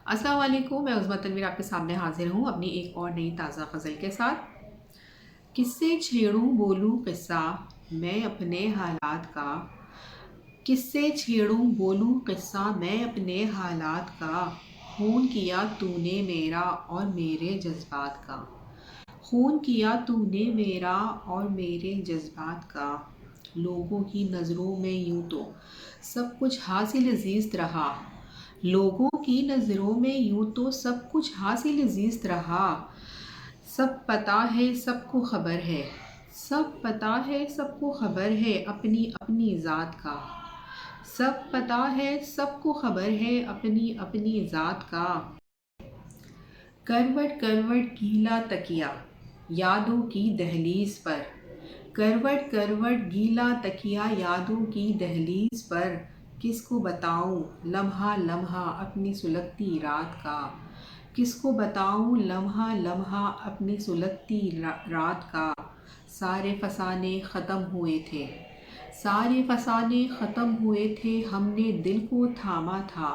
अस्सलाम वालेकुम, मैं उज़्मा तनवीर आपके सामने हाजिर हूँ अपनी एक और नई ताज़ा गज़ल के साथ। किससे छेड़ूं बोलूं किस्सा मैं अपने हालात का। किससे छेड़ूं बोलूं किस्सा मैं अपने हालात का। खून किया तूने मेरा और मेरे जज्बात का। खून किया तूने मेरा और मेरे जज्बात का। लोगों की नज़रों में यूं तो सब कुछ हासिल अजीज रहा। लोगों की नज़रों में यूं तो सब कुछ हासिल अजीज रहा। सब पता है सबको खबर है। सब पता है सबको खबर है अपनी अपनी ज़ात का। सब पता है सबको खबर है अपनी अपनी ज़ात का। करवट करवट गीला तकिया यादों की दहलीज पर। करवट करवट गीला तकिया यादों की दहलीज पर। किसको बताऊं लम्हा लम्हा अपनी सुलगती रात का। किसको बताऊं लम्हा लम्हा अपनी सुलगती रात का। सारे फसाने ख़त्म हुए थे। सारे फसाने ख़त्म हुए थे हमने दिल को थामा था।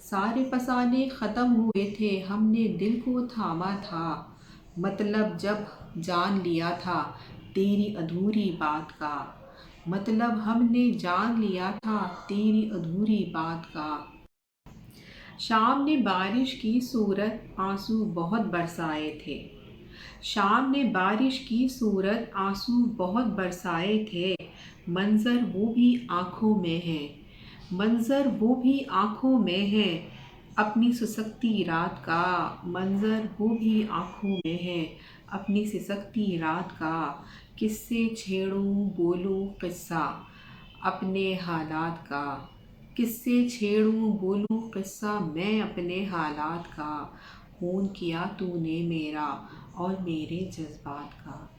सारे फसाने ख़त्म हुए थे हमने दिल को थामा था। मतलब जब जान लिया था तेरी अधूरी बात का। मतलब हमने जान लिया था तेरी अधूरी बात का। शाम ने बारिश की सूरत आंसू बहुत बरसाए थे। शाम ने बारिश की सूरत आंसू बहुत बरसाए थे। मंजर वो भी आँखों में है। मंजर वो भी आँखों में है अपनी सिसकती रात का। मंजर वो भी आँखों में है अपनी सिसकती रात का। किससे छेड़ूं बोलूं किस्सा अपने हालात का। किससे छेड़ूं बोलूं किस्सा मैं अपने हालात का। खून किया तूने मेरा और मेरे जज्बात का।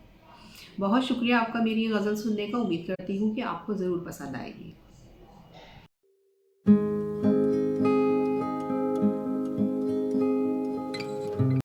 बहुत शुक्रिया आपका मेरी ये गज़ल सुनने का। उम्मीद करती हूँ कि आपको ज़रूर पसंद आएगी।